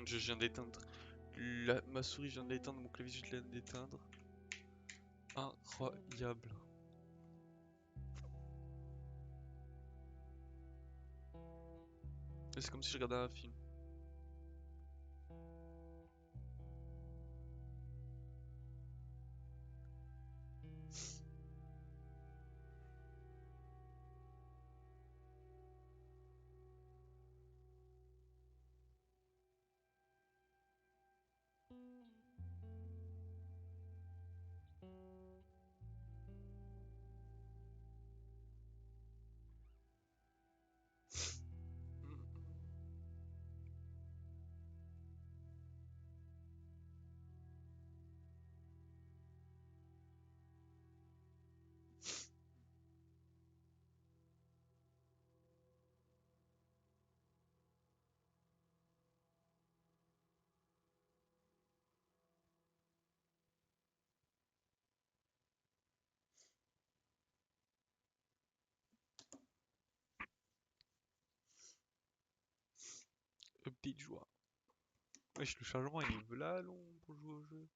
mon dieu, je viens d'éteindre. Ma souris, je viens de l'éteindre, mon clavier, je viens de l'éteindre. Incroyable. C'est comme si je regardais un film. Update joie. Wesh, le chargement il est là long pour jouer au jeu.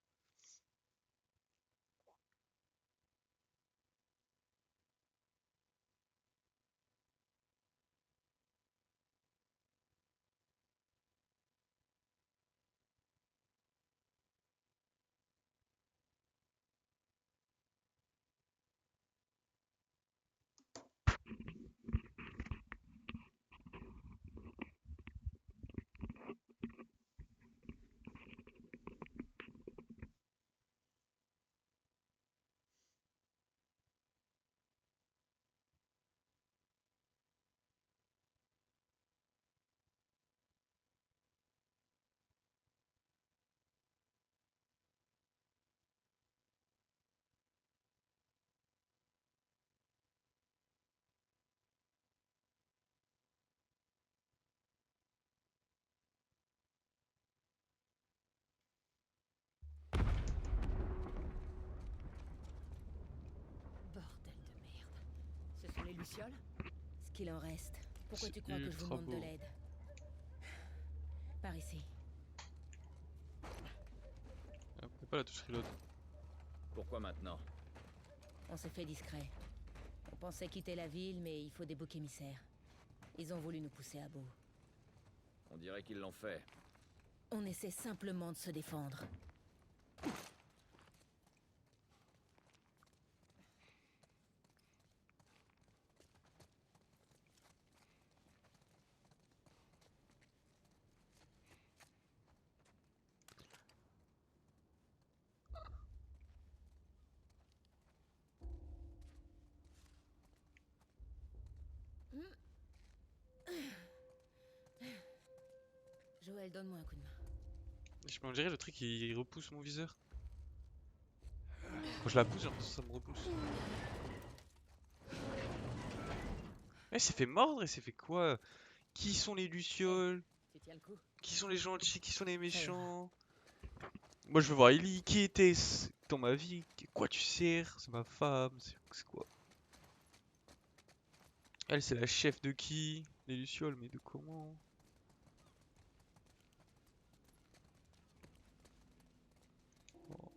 Bordel de merde. Ce sont les lucioles? Ce qu'il en reste. Pourquoi tu crois que je vous Ultra demande de beau. l'aide? Par ici. Après pas la touche reload. Pourquoi maintenant? On s'est fait discret. On pensait quitter la ville, mais il faut des boucs émissaires. Ils ont voulu nous pousser à bout. On dirait qu'ils l'ont fait. On essaie simplement de se défendre. Joël, donne-moi un coup de main. On dirait le truc il repousse mon viseur. Quand je la pousse, j'ai l'impression que ça me repousse. Eh, c'est fait mordre et c'est fait quoi? Qui sont les lucioles? Tu tiens le coup? Qui sont les gentils? Qui sont les Ça ira. méchants? Moi je veux voir Ellie. Qui était-ce dans ma vie? Quoi tu sers? C'est ma femme? C'est quoi? Elle c'est la chef de qui? Les lucioles, mais de comment? Oh.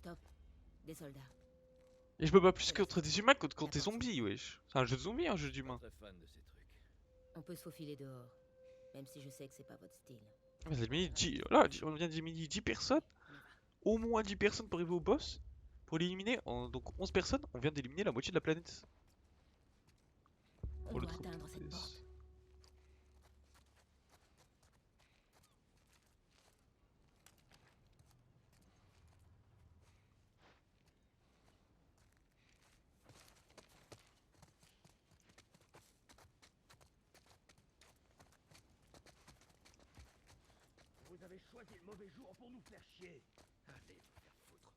Stop. Des soldats. Et je peux pas plus contre des humains que contre des zombies, wesh. C'est un jeu de zombies, un jeu Pas d'humains. très fan de ces trucs. On peut se faufiler dehors. Même si je sais que c'est pas votre style. Vous avez mis 10, là, on vient d'éliminer 10 personnes. On y va. Au moins 10 personnes pour arriver au boss. Pour l'éliminer, donc 11 personnes, on vient d'éliminer la moitié de la planète. On Pour le doit trouble. atteindre cette porte. Vous avez choisi le mauvais jour pour nous faire chier. Allez vous faire foutre.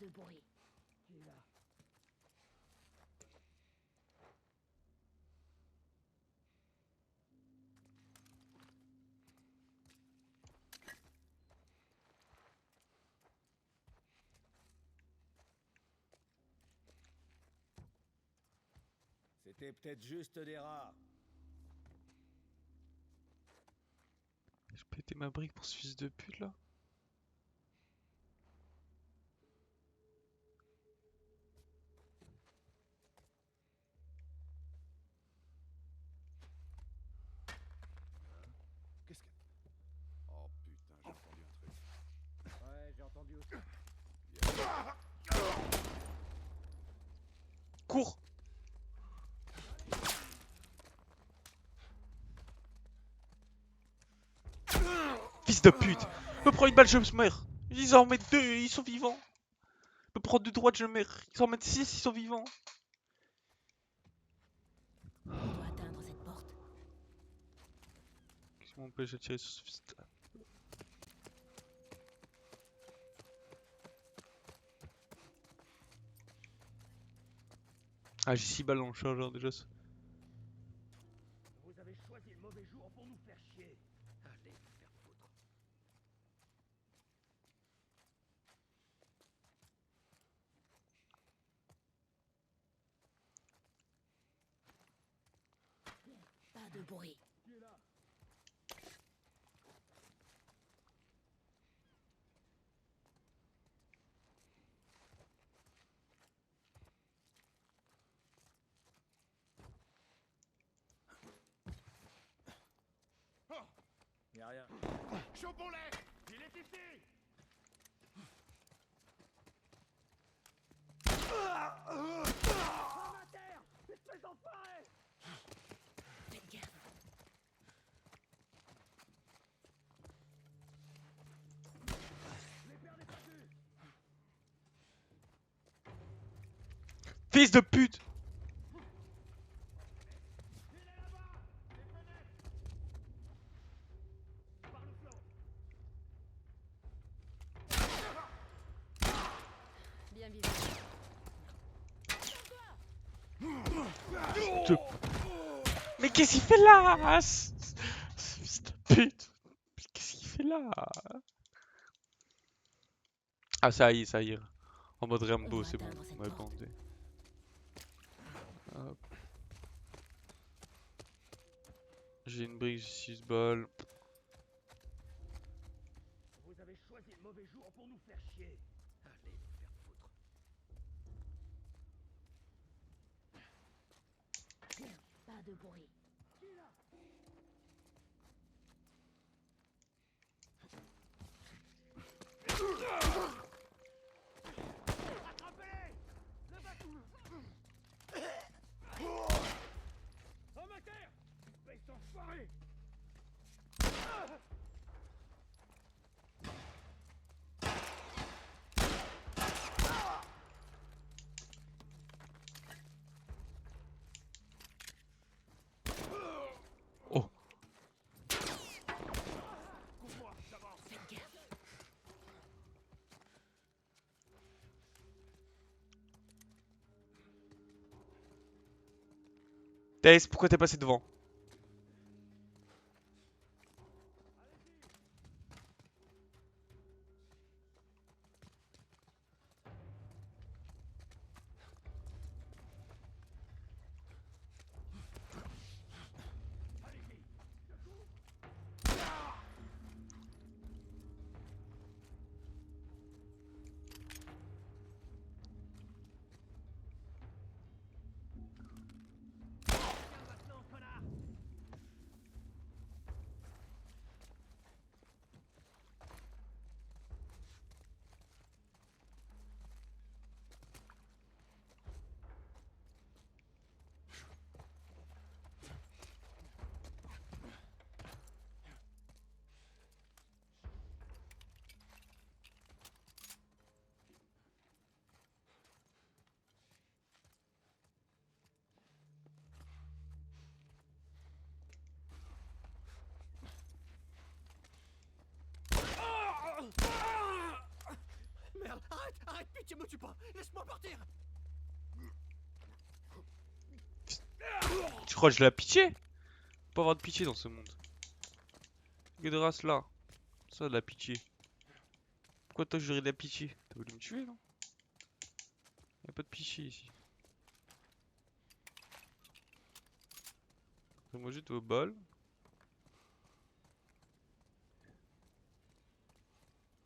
de bruit. Qui est là? C'était peut-être juste des rats. Je pétais ma brique pour ce fils de pute là. Qu'est-ce que... Oh putain, j'ai entendu un truc. Ouais, j'ai entendu aussi. Cours! Fils de pute! Je me prends une balle, je meurs! Ils en mettent 2, ils sont vivants! Je me prends de droite, je meurs! Ils en mettent 6, ils sont vivants! On doit atteindre cette porte. Qu'est-ce qui m'empêche de tirer sur ce fils de... Ah, j'ai 6 balles dans le chargeur déjà. Vous avez choisi le mauvais jour pour nous faire chier. Allez vous faire foutre. Pas de bruit. Qui est là? Y'a rien. Chopons-les! Il est ici! Femme à terre! Espèce d'enfoiré! Faites gaffe. Les perdez pas vus! Fils de pute! Il est là-bas! Les fenêtres! Par le flanc! Bien visé. Mais qu'est-ce qu'il fait là? Ce fils de pute! Mais qu'est-ce qu'il fait là? Ah, ça y est, ça y est. En mode Rambo, va c'est bon. atteindre cette On m'a porte. bandé. Hop. J'ai une brique, j'ai 6 balles. Vous avez choisi le mauvais jour pour nous faire chier. Allez vous faire foutre. Pas de bruit. Qui est là? Attrapez-les! Le bateau! Homme à terre! Espèce d'enfoiré! Oh! Cours-moi, j'avance! Faites gaffe. Tess, pourquoi t'es passé devant? Allez-y! Viens maintenant, connard! merde, arrête, pitié, me tue pas. Laisse-moi partir. Tu crois que j'ai la pitié? Pas avoir de pitié dans ce monde. Que de race là. Ça, de la pitié. Pourquoi toi j'aurais de la pitié? T'as voulu me tuer, non? Y'a pas de pitié ici. Moi juste vos balles.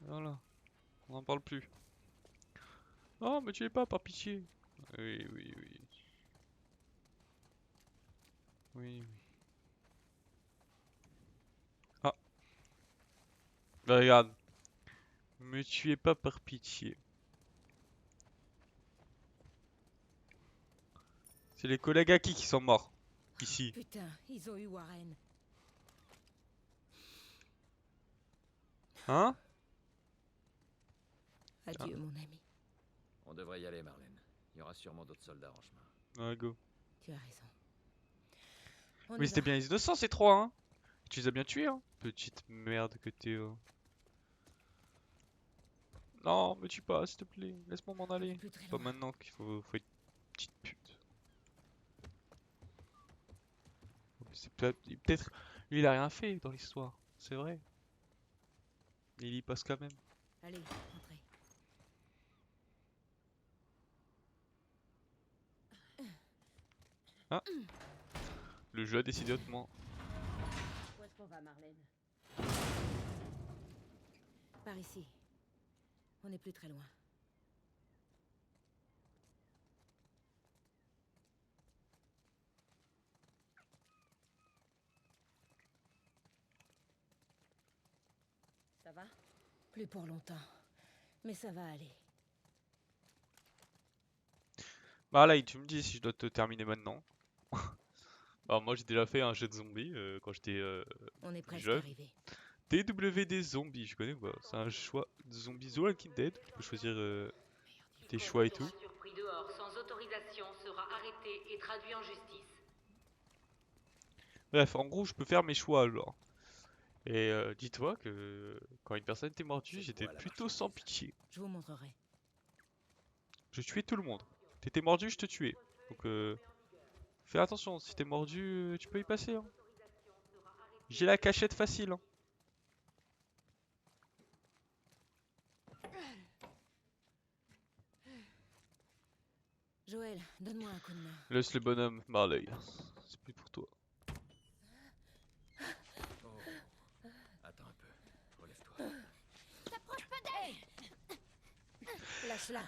Voilà. On n'en parle plus. Oh, me tuez pas par pitié. Oui, oui, oui. Oui, oui. Ah. Bah, regarde. Me tuez pas par pitié. C'est les collègues à qui sont morts. Ici. Putain, ils ont eu Warren. Hein? Adieu, mon ami. On devrait y aller, Marlène. Il y aura sûrement d'autres soldats en chemin. Ah. Ouais, go. Tu as raison. On Mais y c'était va. bien innocent ces trois, hein. Tu les as bien tués, hein. Petite merde que t'es. Non, me tue pas, s'il te plaît. Laisse-moi m'en aller. Plus très C'est pas loin. maintenant qu'il faut être petite pute. C'est peut-être. Lui, il a rien fait dans l'histoire. C'est vrai. Il y passe quand même. Allez, entrez. Le jeu a décidé autrement. Où est-ce qu'on va, Marlène? Par ici. On n'est plus très loin. Ça va? Plus pour longtemps. Mais ça va aller. Bah là, tu me dis si je dois te terminer maintenant. Bah moi j'ai déjà fait un jeu de zombies quand j'étais On est presque jeune. arrivé. TWD Zombies, je connais ou pas? C'est un choix de zombies The Walking Dead. Tu peux choisir tes choix et tout. Surpris dehors sans autorisation sera arrêté et traduit en justice. Bref, en gros, je peux faire mes choix genre. Et dis-toi que quand une personne était mordue, C'est j'étais quoi, la plutôt sans marchandise? pitié. Je vous montrerai. Je tuais tout le monde. T'étais mordu, je te tuais. Donc fais attention, si t'es mordu, tu peux y passer. Hein. J'ai la cachette facile. Hein. Joël, donne-moi un coup de main. Laisse le bonhomme Marley. C'est plus pour toi. Oh. Attends un peu. Relève-toi. Lâche-la.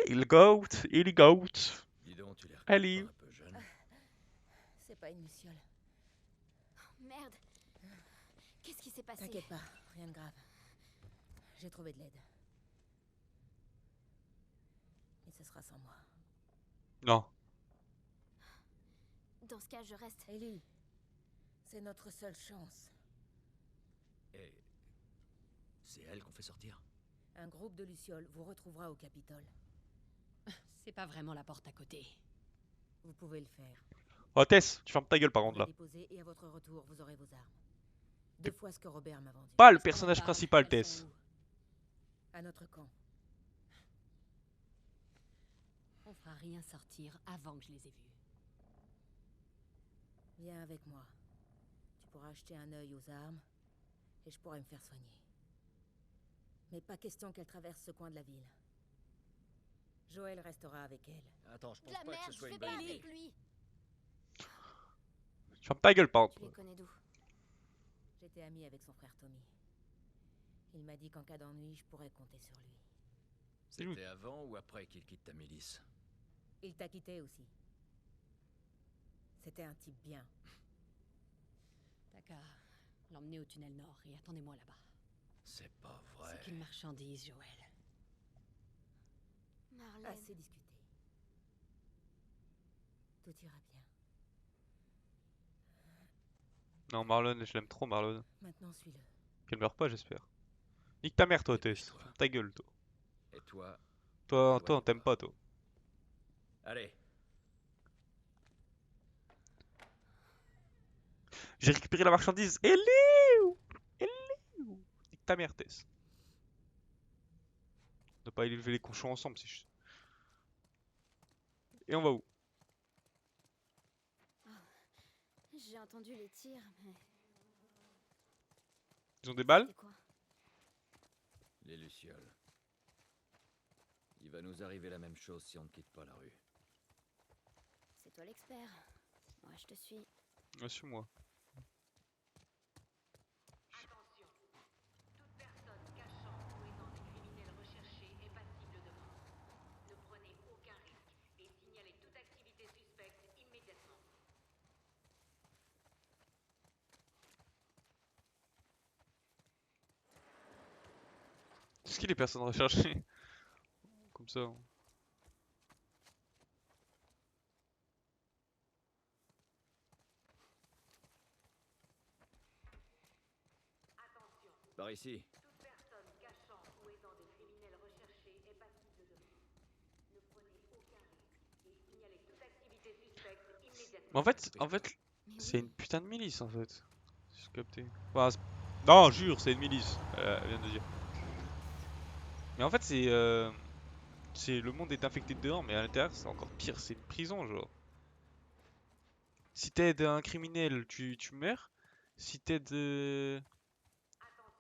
Il goat, il goat. Dis donc, tu l'air Allez. un peu jeune. C'est pas une luciole. Merde. Qu'est-ce qui s'est passé? T'inquiète pas, rien de grave. J'ai trouvé de l'aide. Mais ce sera sans moi. Non. Dans ce cas, je reste. Ellie, c'est notre seule chance. Et c'est elle qu'on fait sortir. Un groupe de lucioles vous retrouvera au Capitole. C'est pas vraiment la porte à côté. Vous pouvez le faire. Oh Tess, tu fermes ta gueule par Vous contre la là. déposez et à votre retour, vous aurez vos armes. 2 fois ce que Robert m'a vendu. Pas le Est-ce qu'on en personnage parle? principal Elles Tess. sont où? À notre camp. On fera rien sortir avant que je les ai vus. Viens avec moi. Tu pourras acheter un œil aux armes et je pourrai me faire soigner. Mais pas question qu'elle traverse ce coin de la ville. Joël restera avec elle. Attends, je De pense la pas que merde, ce je soit vais une pas bonne idée. avec lui. Ferme ta gueule par Tu contre. les connais d'où? J'étais amie avec son frère Tommy. Il m'a dit qu'en cas d'ennui, je pourrais compter sur lui. C'était avant ou après qu'il quitte ta milice? Il t'a quitté aussi. C'était un type bien. T'as qu'à l'emmener au tunnel nord et attendez-moi là-bas. C'est pas vrai. C'est qu'une marchandise, Joël. Marlène. Assez discuté. Tout ira bien. Non, Marlon, je l'aime trop, Marlon. Maintenant, suis-le. Qu'elle meurt pas, j'espère. Nique ta mère, toi, Tess. Dépêche-toi. Ferme ta gueule, toi. Et toi? Toi, on t'aime pas, toi. Allez. J'ai récupéré la marchandise. Elle est où? Elle est où? Nique ta mère, Tess. On n'a pas élevé les cochons ensemble, c'est juste. Et on va où? J'ai entendu les tirs, mais Ils ont des balles? c'est quoi? Les lucioles. Il va nous arriver la même chose si on ne quitte pas la rue. C'est toi l'expert. Moi, je te suis. Ouais, sur moi. Attention. Toute personne cachant ou aidant des criminels recherchés est passible de mort. Ne prenez aucun risque et signalez toute activité suspecte immédiatement. Est-ce qu'il y a des personnes recherchées? Comme ça. Attention. Par ici. Toute personne cachant ou aidant des criminels recherchés est passible de mort. Ne prenez aucun risque et signalez toute activité suspecte Mais immédiatement. en fait, Mais c'est oui, une putain de milice en fait. Si j'ai capté. Enfin, non, jure, c'est une milice. Elle vient de dire. Mais en fait, c'est le monde est infecté de dehors, mais à l'intérieur, c'est encore pire. C'est une prison, genre. Si t'aides un criminel, tu meurs. Si t'aides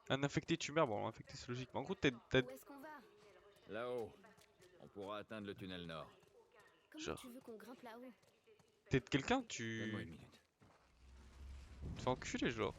un infecté, tu meurs. Bon, infecté, c'est logique. Mais en gros, t'aides, où est-ce qu'on va? Là-haut. On pourra atteindre le tunnel nord. Comment Genre. tu veux qu'on grimpe là-haut? t'aides quelqu'un, Donne-moi une tu minute. te fais enculer, genre.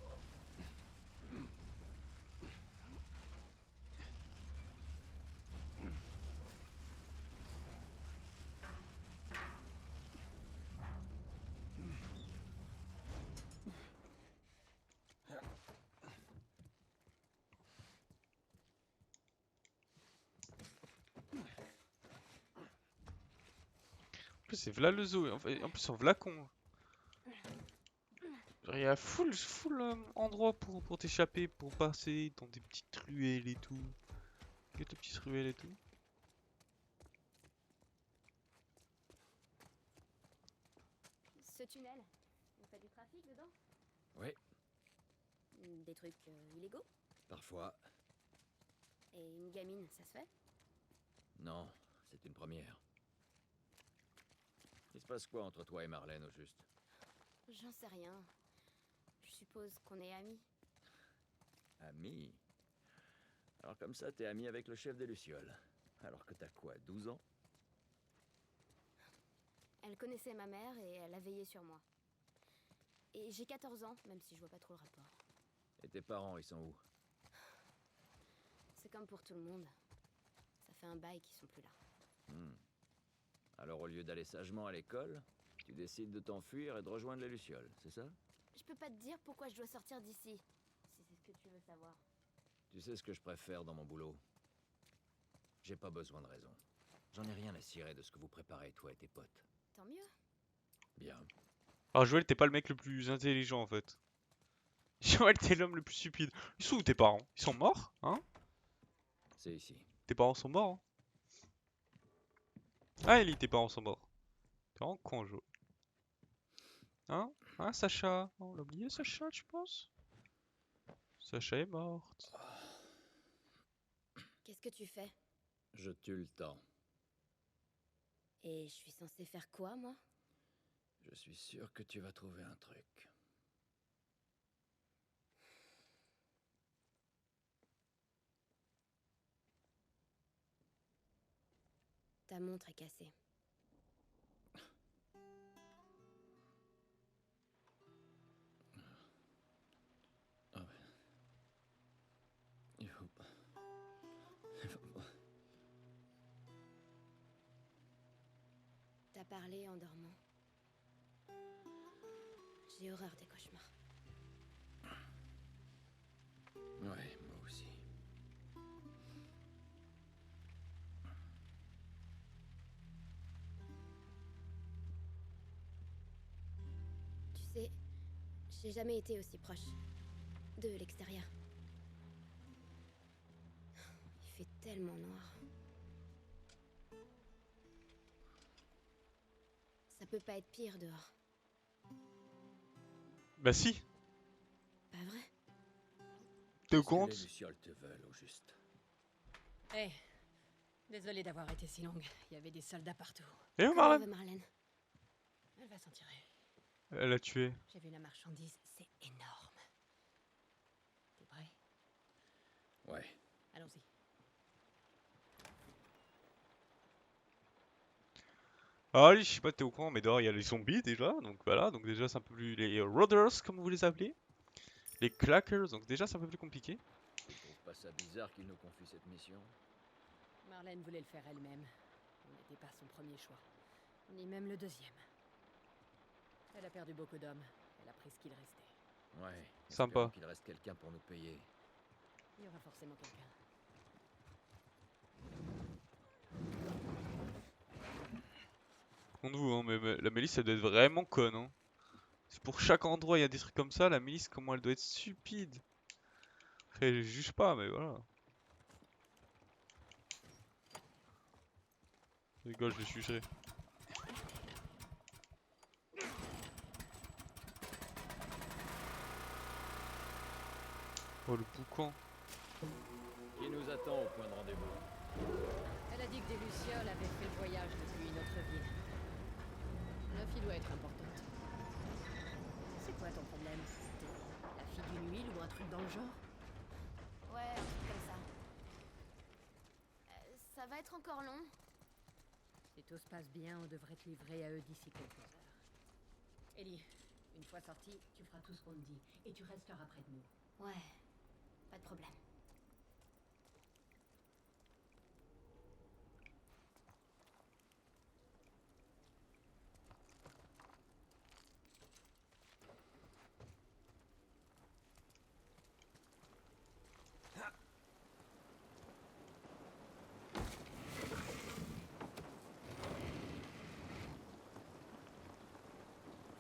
En plus, c'est v'là le zoo. En plus, on v'là con. Genre, il y a full endroit pour t'échapper, pour passer dans des petites ruelles et tout. Quelques petites ruelles et tout. Ce tunnel, on fait du trafic dedans? Oui, Des trucs illégaux? parfois. Et une gamine, ça se fait? Non, c'est une première. Il se passe quoi entre toi et Marlène au juste? J'en sais rien. Je suppose qu'on est amis. Ami. Alors comme ça, t'es ami avec le chef des Lucioles. Alors que t'as quoi, 12 ans? Elle connaissait ma mère et elle a veillé sur moi. Et j'ai 14 ans, même si je vois pas trop le rapport. Et tes parents, ils sont où? C'est comme pour tout le monde. Ça fait un bail qu'ils sont plus là. Alors au lieu d'aller sagement à l'école, tu décides de t'enfuir et de rejoindre les Lucioles, c'est ça? Je peux pas te dire pourquoi je dois sortir d'ici, si c'est ce que tu veux savoir. Tu sais ce que je préfère dans mon boulot? J'ai pas besoin de raison. J'en ai rien à cirer de ce que vous préparez, toi et tes potes. Tant mieux. Bien. Alors, Joël, t'es pas le mec le plus intelligent en fait. Joël, t'es l'homme le plus stupide. Ils sont où tes parents? Ils sont morts? Hein? C'est ici. Tes parents sont morts? Hein? Ah, Ellie, tes parents sont morts. T'es vraiment con, Joël. Hein? Hein, Sacha? On l'a oublié, Sacha, tu penses? Sacha est morte. Qu'est-ce que tu fais? Je tue le temps. Et je suis censée faire quoi, moi? Je suis sûr que tu vas trouver un truc. Ta montre est cassée. Ah ouais. Il faut pas. Il faut pas. T'as parlé en dormant. J'ai horreur des cauchemars. Ouais, moi aussi. Tu sais, j'ai jamais été aussi proche de l'extérieur. Il fait tellement noir. Ça peut pas être pire dehors. Bah si, Pas vrai? t'es au Qu'est-ce que courant? les Lucioles te veulent au juste? Hé, Désolée d'avoir été si longue. Il y avait des soldats partout. Et où Comment Marlène? va Marlène? Elle va s'en tirer. Elle l'a tué. J'ai vu la marchandise, c'est énorme. T'es prêt? Ouais. Allons-y. Ah oui, je sais pas si t'es au courant, mais dehors il y a les zombies déjà, donc voilà, donc déjà c'est un peu plus les Roaders comme vous les appelez, les Clackers, donc déjà c'est un peu plus compliqué. Tu trouves pas ça bizarre qu'il nous confie cette mission? Marlène voulait le faire elle-même. On n'était pas son premier choix. Ni même le deuxième. Elle a perdu beaucoup d'hommes. Elle a pris ce qu'il restait. Ouais. Sympa. Espérons qu'il reste quelqu'un pour nous payer. Il y aura forcément quelqu'un. Contre vous, hein, mais la milice elle doit être vraiment conne, hein. C'est pour chaque endroit il y a des trucs comme ça, la milice comment elle doit être stupide. Après je juge pas, mais voilà. Je rigole, je le jugerai. Oh le boucan. Qui nous attend au point de rendez-vous? Elle a dit que des Lucioles avaient fait le voyage depuis une autre ville. La fille doit être importante. C'est quoi ton problème? T'es la fille d'une huile ou un truc dans le genre? Ouais, un truc comme ça. Ça va être encore long. Si tout se passe bien, on devrait te livrer à eux d'ici quelques heures. Ellie, une fois sorti, tu feras tout ce qu'on te dit. Et tu resteras près de nous. Ouais, pas de problème.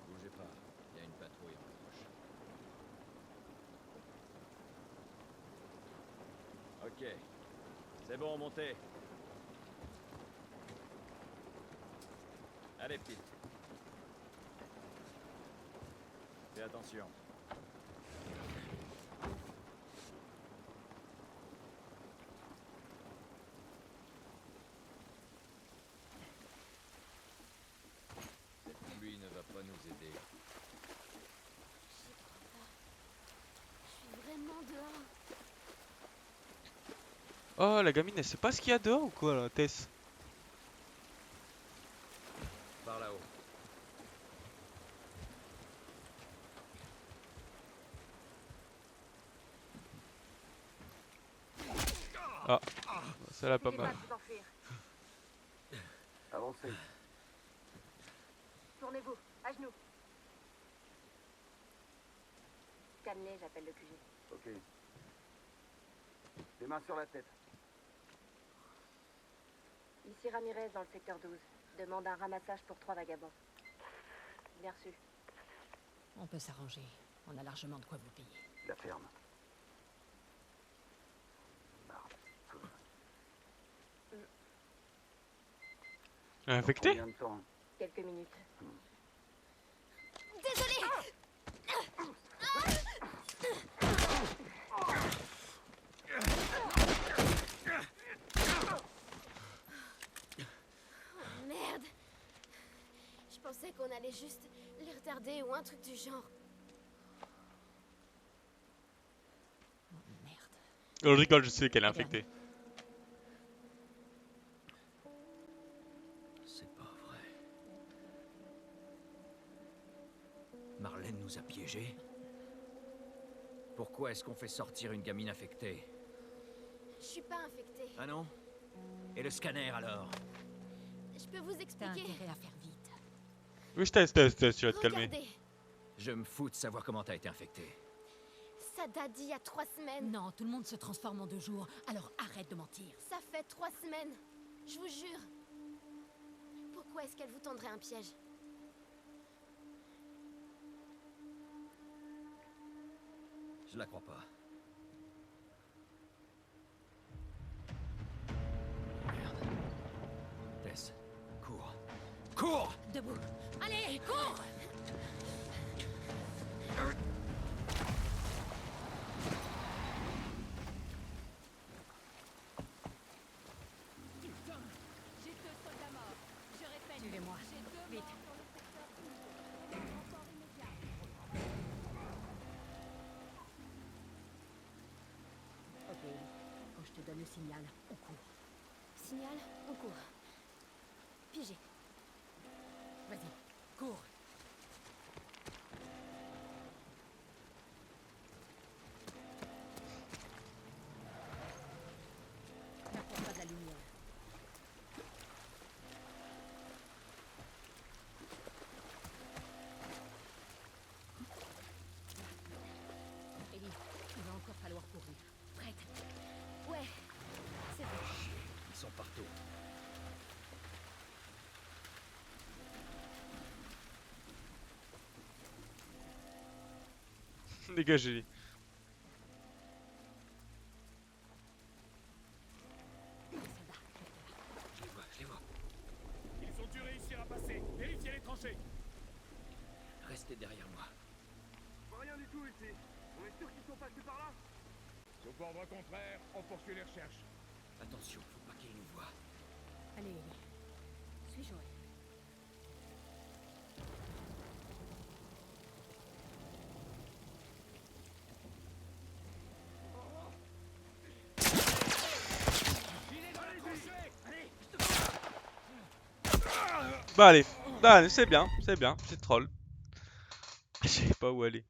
Bougez pas, il y a une patrouille en approche. Ok. C'est bon, montez. Allez, petite. Fais attention. Cette pluie ne va pas nous aider. J'y crois pas. Je suis vraiment dehors. Oh la gamine elle sait pas ce qu'il y a dehors ou quoi là, Tess? Par là-haut. Ah, ça l'a pas mal. Vous enfuir. Avancez. Tournez-vous, à genoux. Stanley, j'appelle le QG. Ok. Les mains sur la tête. Ici Ramirez dans le secteur 12. Demande un ramassage pour 3 vagabonds. Bien reçu. On peut s'arranger. On a largement de quoi vous payer. La ferme. Infecté? Combien de temps? Quelques minutes. Oh, merde. Je pensais qu'on allait juste les retarder ou un truc du genre. Oh, merde. Je rigole, je sais qu'elle est infectée. C'est pas vrai. Marlène nous a piégés. Pourquoi est-ce qu'on fait sortir une gamine infectée? Je suis pas infectée. Ah non? Et le scanner alors? Je peux vous T'as expliquer. intérêt à faire vite. Oui, je Tess, tu vas te calmer. Regardez, Je me fous de savoir comment t'as été infectée. ça date d'il y a 3 semaines. Non, tout le monde se transforme en 2 jours, alors arrête de mentir. Ça fait 3 semaines. Je vous jure. Pourquoi est-ce qu'elle vous tendrait un piège? Je la crois pas. Merde. Tess, cours. Cours! Debout. Allez, cours! donne le signal. On court. Signal, on court. Pigé. Vas-y, cours. N'approche pas de la lumière. Ellie, il va encore falloir courir. Prête? Ouais, c'est bon. Ils sont partout. Dégagez. Les soldats, Je les vois, je les vois. Ils ont dû réussir à passer. Vérifiez les tranchées. Restez derrière moi. Rien du tout ici. On est sûr qu'ils sont passés par là? Sauf ordre contraire, on poursuit les recherches. Attention, faut pas qu'ils nous voient. allez, Ellie. Suis Joël. Bah allez, c'est bien, c'est troll. Je sais pas où aller.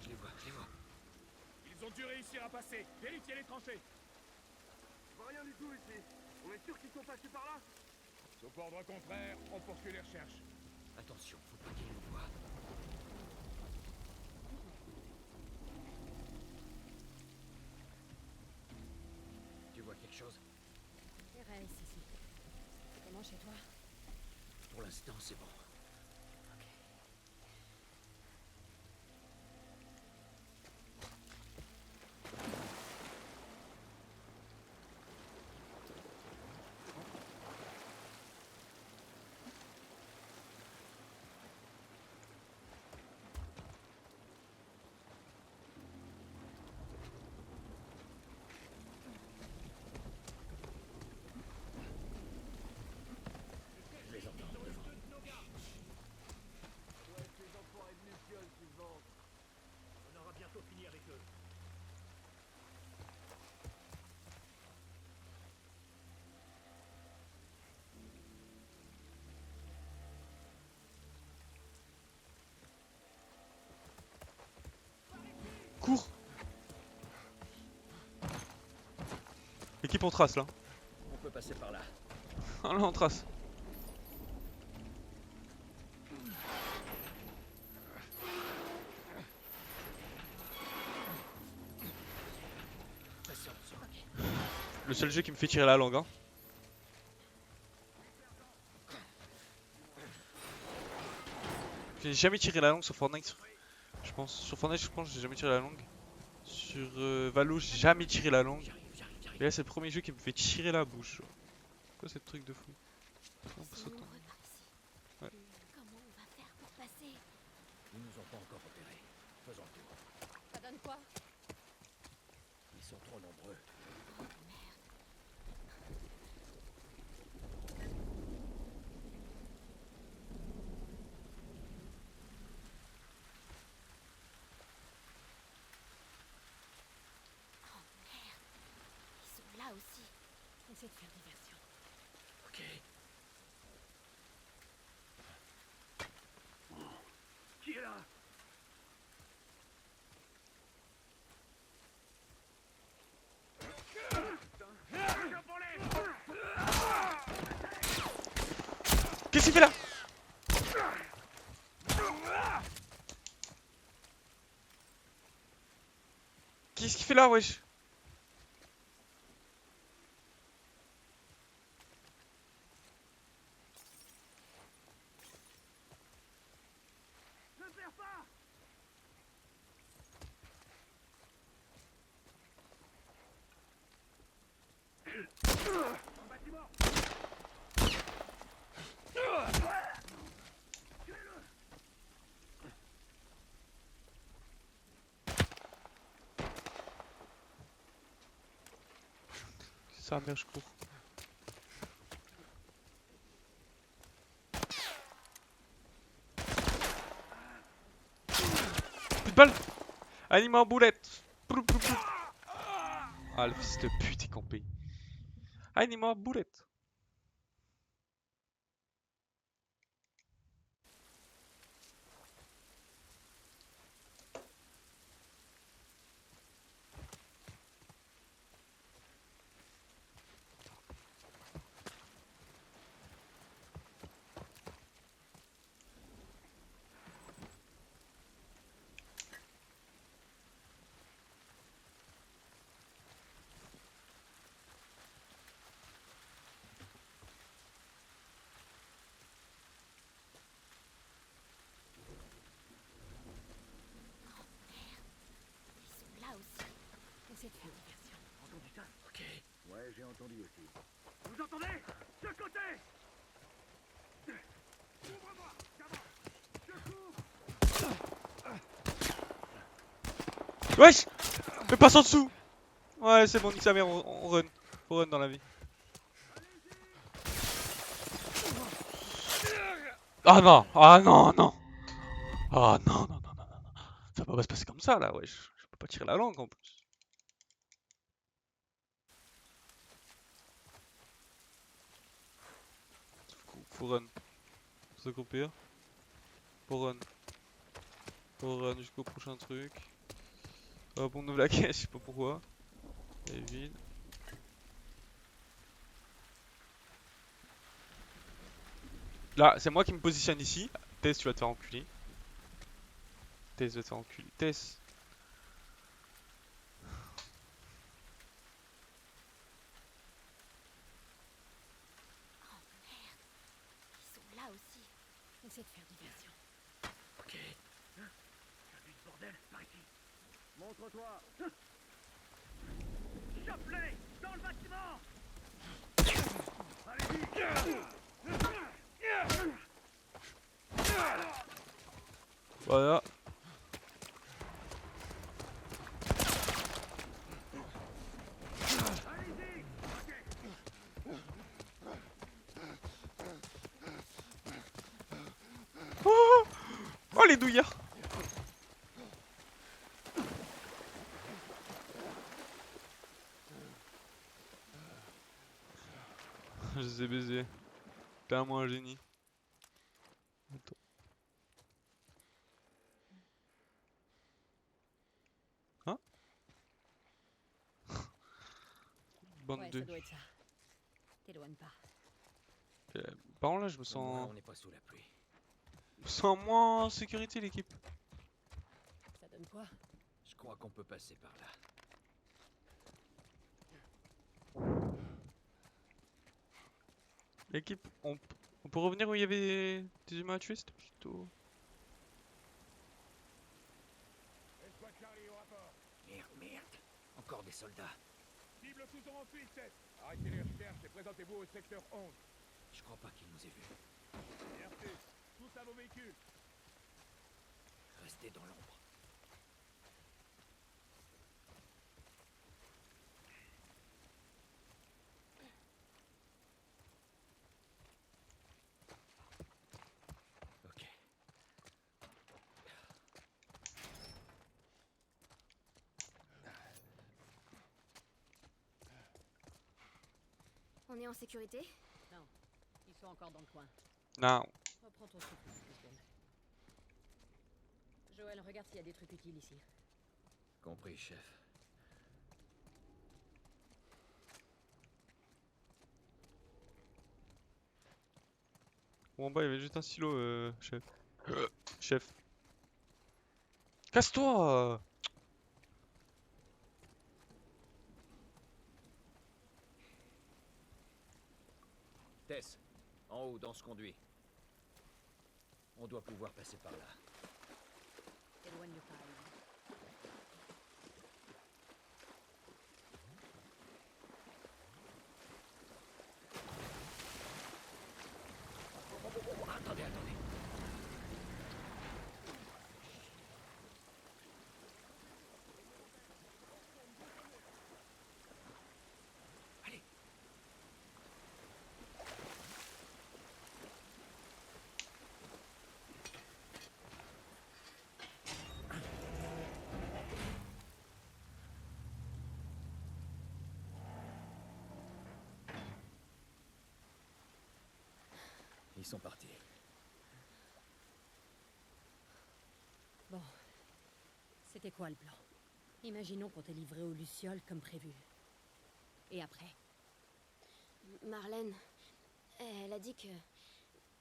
Je les vois, je les vois. Ils ont dû réussir à passer. Vérifiez les tranchées. Rien du tout ici. On est sûr qu'ils sont passés par là? Sauf ordre contraire, on poursuit les recherches. Attention, faut pas qu'ils nous voient. Tu vois quelque chose? Thérèse, ici. Comment chez toi? Pour l'instant, c'est bon. Je les entends devant. Ouais, ces enfoirés de lucioles qui se vendent. On aura bientôt fini avec eux. Cours. Équipe en trace là. On peut passer par là. Ah là en trace. Patience. Le seul jeu qui me fait tirer la langue hein. J'ai jamais tiré la langue sur Fortnite. Je pense. Sur Fortnite je pense que j'ai jamais tiré la langue. Sur Valo j'ai jamais tiré la langue. J'arrive. Et là c'est le premier jeu qui me fait tirer la bouche. Genre. Quoi ce truc de fou? Non, pas Si ça, on attends. repart ici. Ouais. Comment on va faire pour passer? Ils nous ont pas encore repérés. Faisons le tour. Ça donne quoi? Ils sont trop nombreux. Oh merde. Oh merde. Ils sont là aussi. Essaie de faire diversion. Ok. Qui est là? Qu'est-ce qu'il fait là? Qu'est-ce qu'il fait là wesh? Ne perds pas! Dans le bâtiment! Sa mère, je cours. Plus de balles. Anima en boulette. Prou, prou, prou. Ah, le fils de pute est campé. Anima en boulette. Ils sont là aussi. Essaie de faire diversion. Entendu ça? Ok. Ouais, j'ai entendu aussi. Vous entendez? De côté! Ouvre-moi! J'avance! Je cours! Wesh! Mais passe en dessous! Ouais, c'est bon, nique sa mère, on run. Faut run dans la vie. Ah non! Ah non, non! Ah non, non, non, non, non, non. Ça va pas se passer comme ça là, wesh. Je peux pas tirer la langue en plus. Faut run. Faut s'accroupir. Faut run. Faut run jusqu'au prochain truc. Hop, on ouvre la caisse, je sais pas pourquoi. Elle est vide. Là, c'est moi qui me positionne ici. Tess, tu vas te faire enculer. Tess va te faire enculer. Tess. Oh merde. Ils sont là aussi. Essaie de faire diversion. Ok. Hein? T'as vu ce bordel? Par ici. Montre-toi. Chope-les! Dans le bâtiment! Allez-y! Voilà. Allez-y! Oh, oh les douillards. Je les ai baisés. T'es à moi un génie. Attends. Hein? Bande Ouais, de... ça doit être ça. T'éloigne pas. Par contre là je me Au moins, sens... on n'est pas sous la pluie. Je me sens moins en sécurité l'équipe. Ça donne quoi? Je crois qu'on peut passer par là. L'équipe, on peut revenir où il y avait des humains à tuer, c'était plutôt... Escouade Charlie au rapport. Merde, merde. Encore des soldats. Cible sous son ensuite, tête. Arrêtez les recherches et présentez-vous au secteur 11. Je crois pas qu'il nous ait vus. Bien reçu. Tous à vos véhicules. Restez dans l'ombre. Ok. On est en sécurité? Non. Ils sont encore dans le coin. Non. Reprends ton souffle quelques secondes. Joël, regarde s'il y a des trucs utiles ici. Compris, chef. Bon, en bas il y avait juste un silo, chef. Chef. Casse-toi! Tess, en haut, dans ce conduit. On doit pouvoir passer par là. Éloigne le pas. Ellie. Attendez, attendez. Allez, Ils sont partis. Bon. C'était quoi le plan? Imaginons qu'on t'ait livré aux Lucioles comme prévu. Et après? Marlène, elle a dit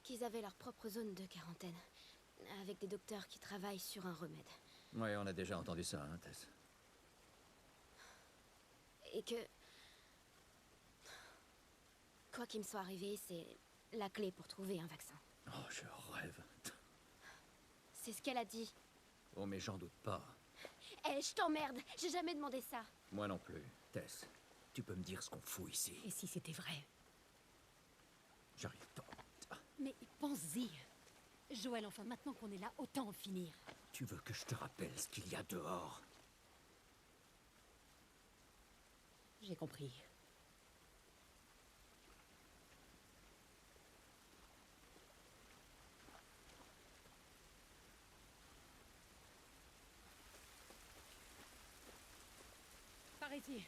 qu'ils avaient leur propre zone de quarantaine, avec des docteurs qui travaillent sur un remède. Ouais, on a déjà entendu ça, hein, Tess. Et que... quoi qu'il me soit arrivé, c'est la clé pour trouver un vaccin. Oh, je rêve. C'est ce qu'elle a dit. Oh, mais j'en doute pas. Eh, je t'emmerde, j'ai jamais demandé ça. Moi non plus. Tess, tu peux me dire ce qu'on fout ici? Et si c'était vrai? J'arrive pas. Mais pense-y. Joël, enfin maintenant qu'on est là, autant en finir. Tu veux que je te rappelle ce qu'il y a dehors? J'ai compris. Par ici.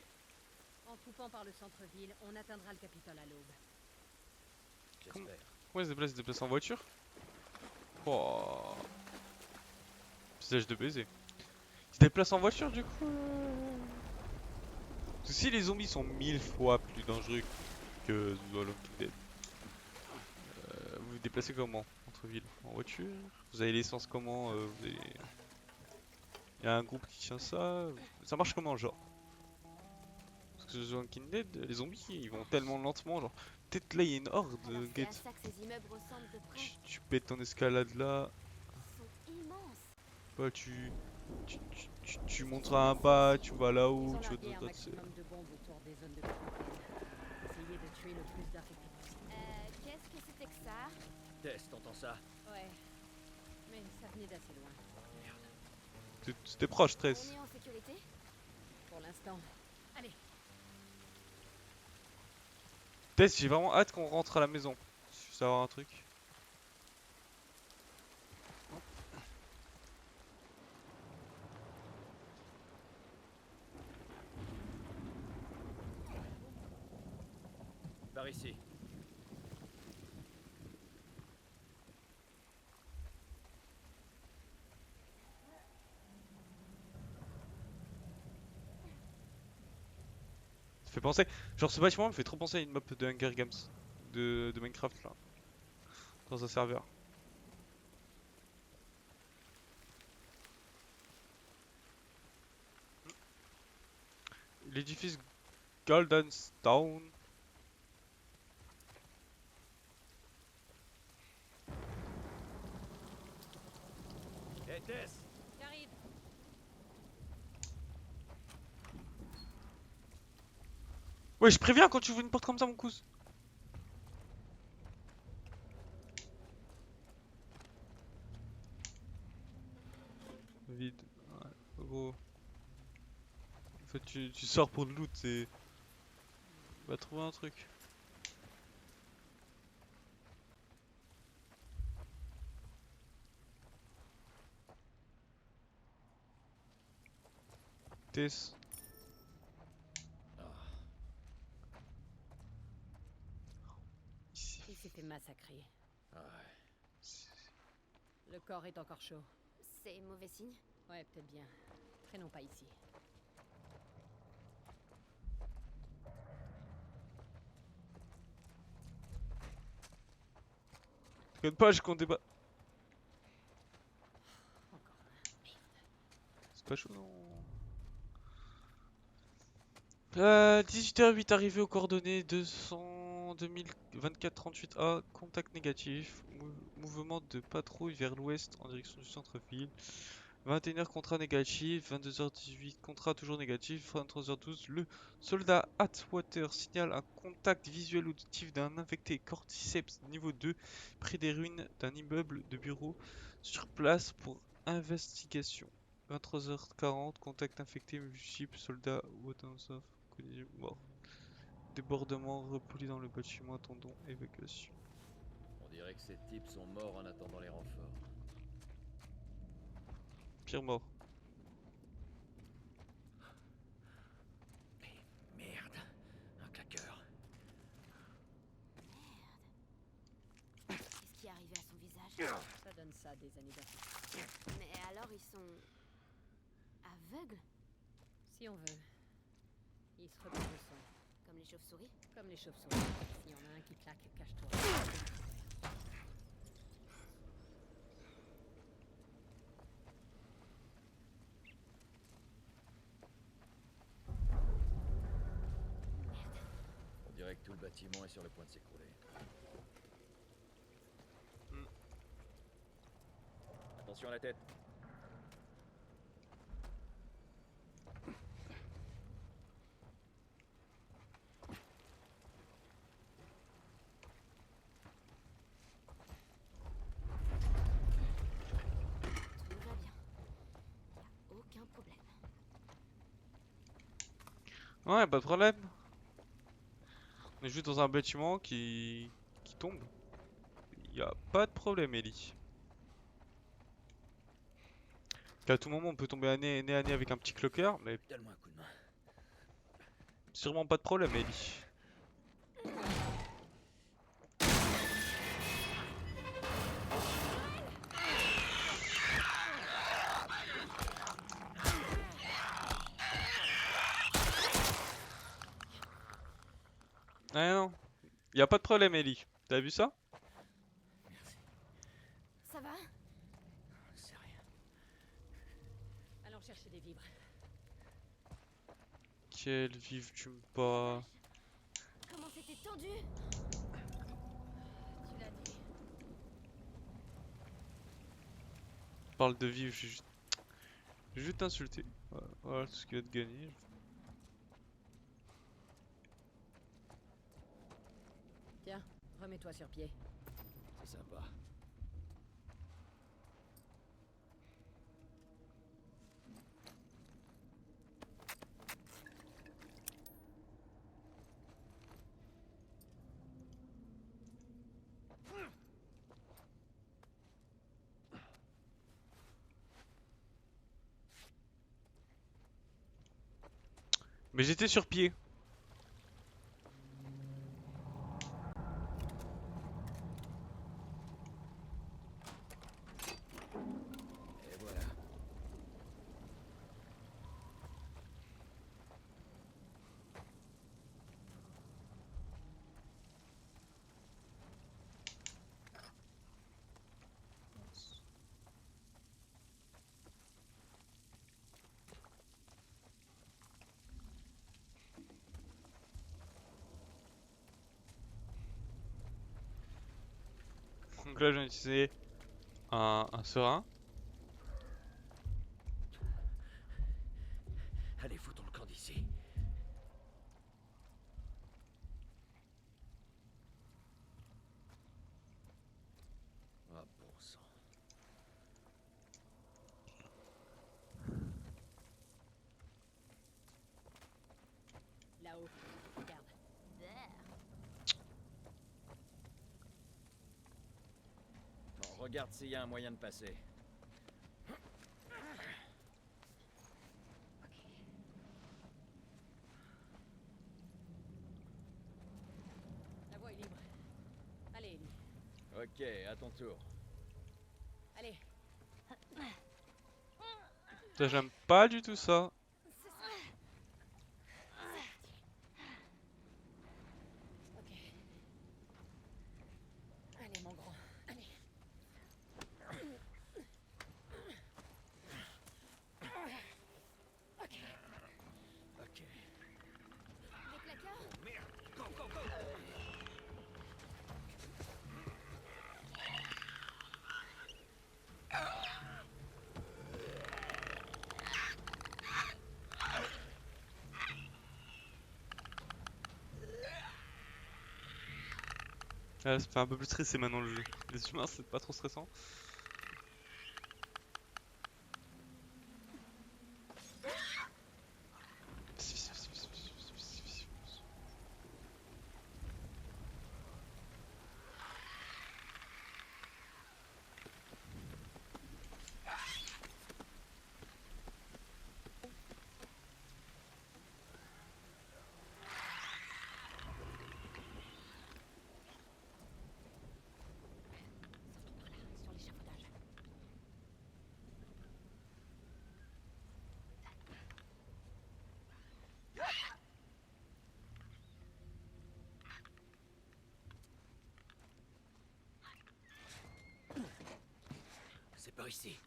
En coupant par le centre-ville, on atteindra le Capitole à l'aube. J'espère. Ouais, ils se déplacent en voiture. Oh. Visage de baiser. Ils se déplacent en voiture du coup. Parce que si les zombies sont 1000 fois plus dangereux que The Walking Dead, vous vous déplacez comment entre villes? En voiture? Vous avez l'essence comment Il y a un groupe qui tient ça? Ça marche comment genre? Parce que The Walking Dead, les zombies ils vont tellement lentement genre. Peut-être là il y a une horde, Alors c'est à Gate. ça que ces immeubles ressemblent de près. Tu pètes ton escalade là. Ils sont immenses. Bah, tu montes à un pas, tu vas Ils là-haut, ont tu largué un vas maximum de bombes autour des zones de quarantaine. Essayez de tuer le plus d'infectés possible. Qu'est-ce que c'était que ça? Tess, t'entends ça? Ouais. Mais ça venait d'assez loin. C'était proche, On 13. est en sécurité? Pour l'instant. Allez. Tess, j'ai vraiment hâte qu'on rentre à la maison. Je veux savoir un truc. Par ici. Ça fait penser. Genre, ce bâtiment me fait trop penser à une map de Hunger Games. De Minecraft là. Dans un serveur. L'édifice Goldenstone. Hé, Tess! J'arrive. Ouais, je préviens quand tu ouvres une porte comme ça, mon cousin. Vide. Ouais, gros. En fait, tu sors pour le loot et. Va trouver un truc. Tess. Il s'est fait massacrer. Ah ouais. Le corps est encore chaud. C'est mauvais signe. Ouais, peut-être bien. Traînons pas ici. T'inquiète pas, je compte des bas. Encore un. Merde. C'est pas chaud non. 18h08 arrivé aux coordonnées 200 2024 38A, contact négatif, mouvement de patrouille vers l'ouest en direction du centre-ville. 21h contrat négatif, 22h18 contrat toujours négatif, 23h12 le soldat Atwater signale un contact visuel auditif d'un infecté cordyceps niveau 2 près des ruines d'un immeuble de bureau sur place pour investigation. 23h40 contact infecté multiple soldat Watansoff mort. Débordement repoli dans le bâtiment attendant évacuation. On dirait que ces types sont morts en attendant les renforts. Pire mort. Mais merde, un claqueur. Qu'est-ce visage. Ça donne ça des années d'affaires. Mais alors ils sont... aveugles? Si on veut. Ils se reposent le son. Comme les chauves-souris? Comme les chauves-souris. S'il y en a un qui claque, cache-toi. On dirait que tout le bâtiment est sur le point de s'écrouler. Attention à la tête. Tout va bien. Y a aucun problème. Ouais, pas de problème. On est juste dans un bâtiment qui tombe. Y a pas de problème, Ellie. À tout moment, on peut tomber nez à nez avec un petit clocker, mais Donne-moi un coup de main. sûrement pas de problème, Ellie. Ah non, y a pas de problème, Ellie. T'as vu ça? Ça va? C'est rien. Allons chercher des vivres. Quel vif tu me pas. Comment c'était tendu? Tu l'as dit. Parle de vif, j'ai juste insulté. Voilà tout ce qu'il y a de gagné. Tiens, remets-toi sur pied. C'est sympa. Mais j'étais sur pied. Et voilà. Donc là, j'ai utilisé un serin. Allez, foutons le camp d'ici. Ah, bon sang. Là-haut. Regarde. Bon, regarde s'il y a un moyen de passer. La voie est libre. Allez, Ellie. Ok, à ton tour. Allez. Ça, j'aime pas du tout ça. Ok. Allez, mon grand. Allez. Ok. Ok. Les placards? Ah, ça fait un peu plus stressé maintenant le jeu. Les humains, c'est pas trop stressant. Par ici.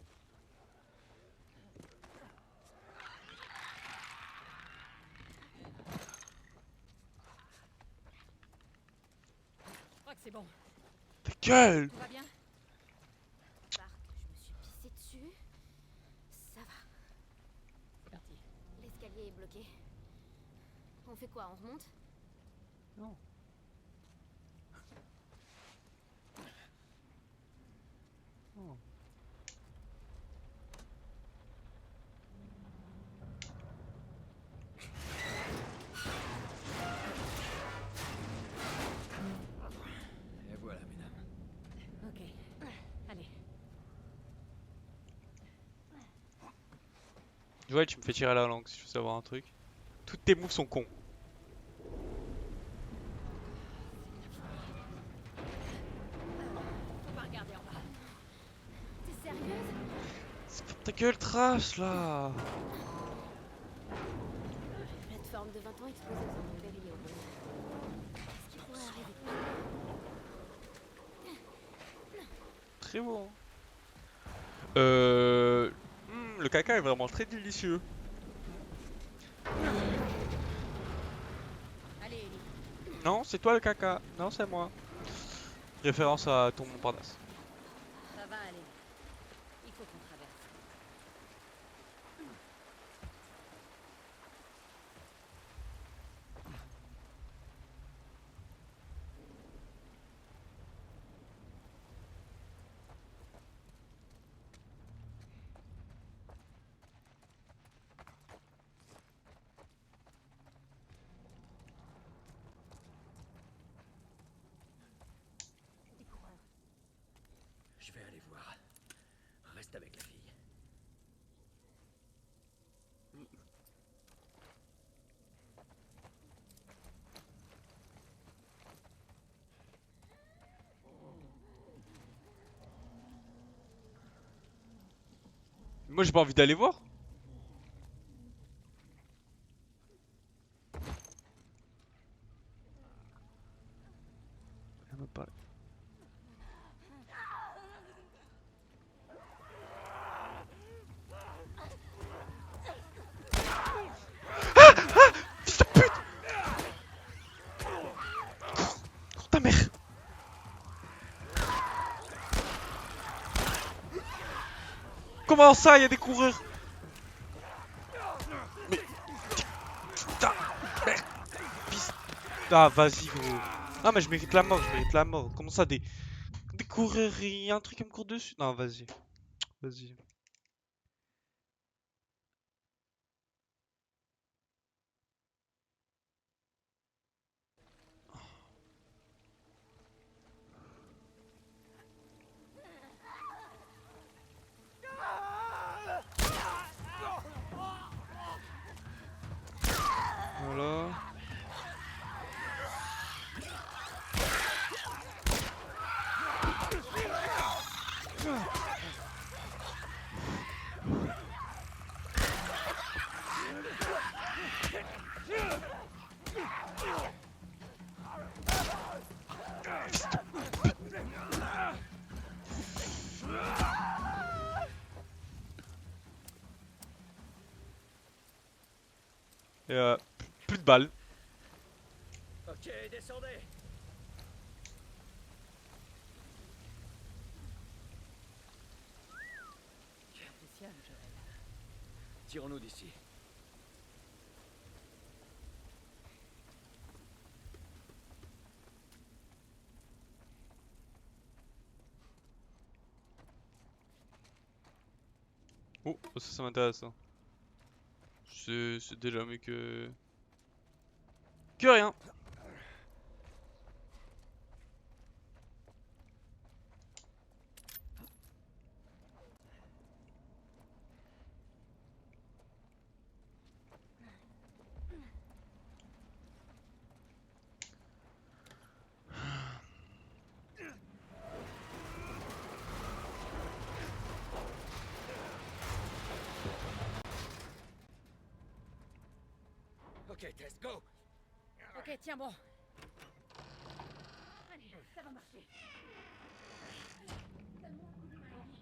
Je crois que c'est bon. Ta gueule! Tout va bien? Part que je me suis pissé dessus. Ça va. C'est parti. L'escalier est bloqué. On fait quoi? On remonte? Non. Oh. Et voilà, mesdames. Ok. Allez. Ouais, tu me fais tirer à la langue si je veux savoir un truc. Toutes tes moves sont cons. Faut pas regarder en bas. T'es sérieuse? Ta gueule, trash là! Plateforme de 20 ans exposée aux intempéries au monde. Qu'est-ce qui pourrait arriver? Très bon. Le caca est vraiment très délicieux. Allez, Ellie. Non, c'est toi le caca. Non, c'est moi. Référence à ton Montparnasse. Ça va aller. Il faut qu'on traverse. Je vais aller voir. Reste avec la fille. Moi, j'ai pas envie d'aller voir. Elle me parle. Fils de pute! Cours ta mère! Comment ça, il y a des coureurs? Mais... Putain! Merde! Fils... Ah, vas-y, gros. Ah, mais je mérite la mort, je mérite la mort. Comment ça, des coureurs, il y a un truc qui me court dessus? Non, vas-y. Vas-y. Voilà. Et plus de balles. Ok, descendez. Spécial, Joël. Tirons-nous d'ici. Oh, ça m'intéresse. Hein. C'est déjà mieux que... Que rien. Ok, Tess, go. Ok, tiens bon. Allez, ça va marcher. Donne-moi un coup de main, Ellie.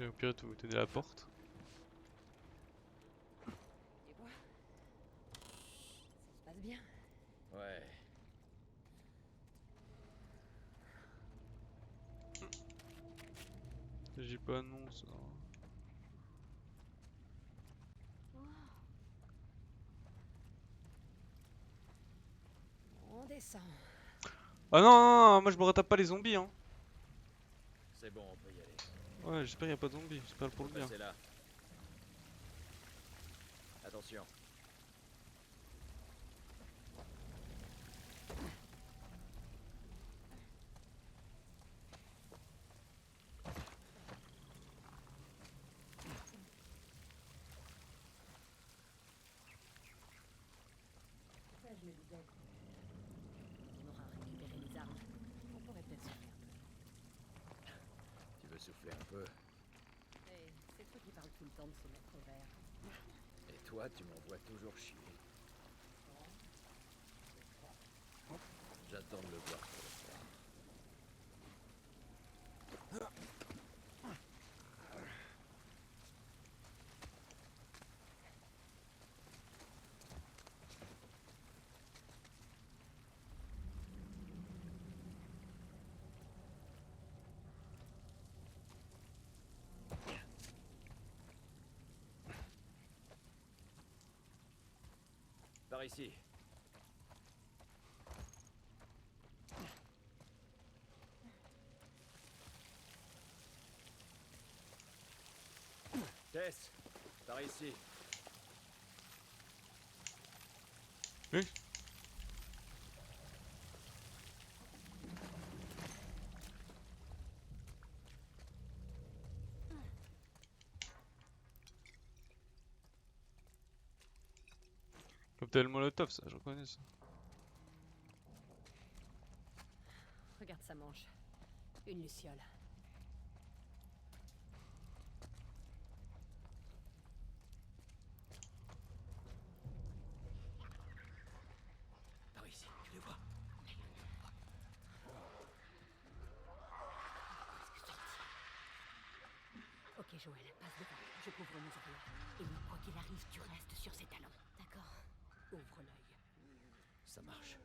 Et au pire, vous tenez la porte. Et quoi? Ça se passe bien. Ouais. J'ai pas non ça. On descend. Ah non, non, non, moi je me retape pas les zombies hein. C'est bon, on peut y aller. Ouais, j'espère qu'il y a pas de zombies, j'espère pour le bien. Passez là. Attention. Ça, je me disais. On aura récupéré les armes. On pourrait peut-être souffler un peu. Tu veux souffler un peu? Et c'est toi qui parles tout le temps de se mettre au vert. Et toi, tu m'envoies toujours chier. J'attends de le voir pour le faire. Par ici. Tess, par ici. Oui. Cocktail Molotov, ça, je reconnais ça. Regarde sa manche. Une luciole. Par ici, tu les vois? Ok, Joël, passe devant. Je couvre nos oreilles. Et lui, quoi qu'il arrive, tu restes sur ses talons. D'accord. Ouvre l'œil. Ça marche.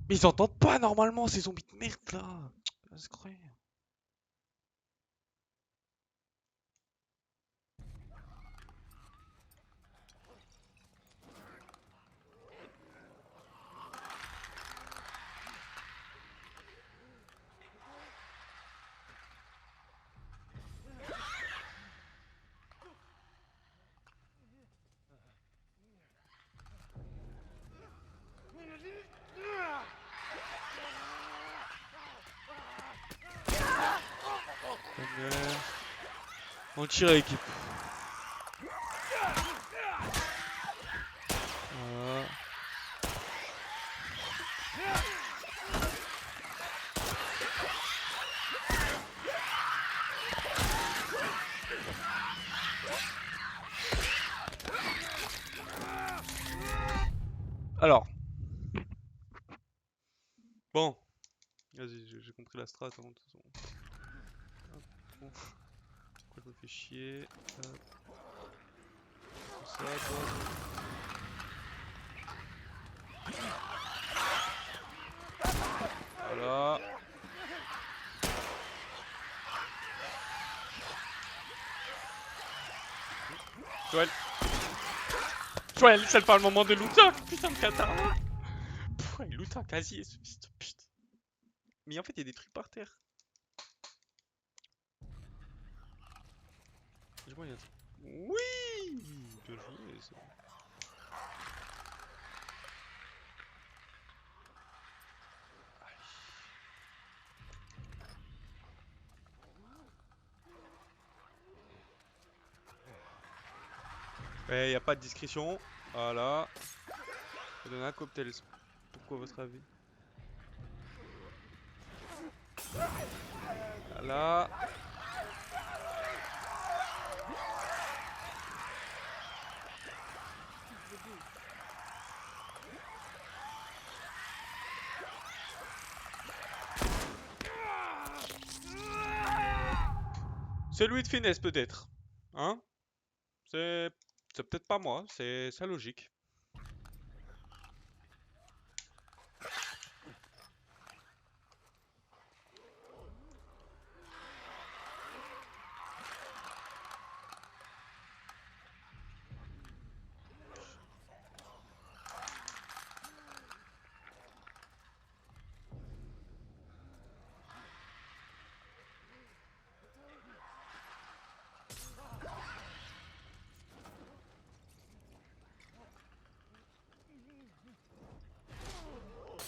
Mais ils entendent pas normalement ces zombies de merde là. C'est croire. On tire à l'équipe. Voilà. Alors. Bon. Vas-y, j'ai compris la strat hein, de toute façon. Hop, bon. Pourquoi je me fais chier? Hop. Comme ça, toi. Voilà. Joël. Joël, c'est pas le moment de looter, putain de katana. Pourquoi il loot un casier ce fils de pute? Mais en fait il y a des trucs par terre. Dis-moi, il y a un truc. Oui! Bien joué, c'est bon. Eh, y a pas de discrétion. Voilà. Je donne un cocktail. Pourquoi votre avis? Voilà. C'est Louis de Finesse peut-être. Hein? C'est peut-être pas moi, c'est sa logique.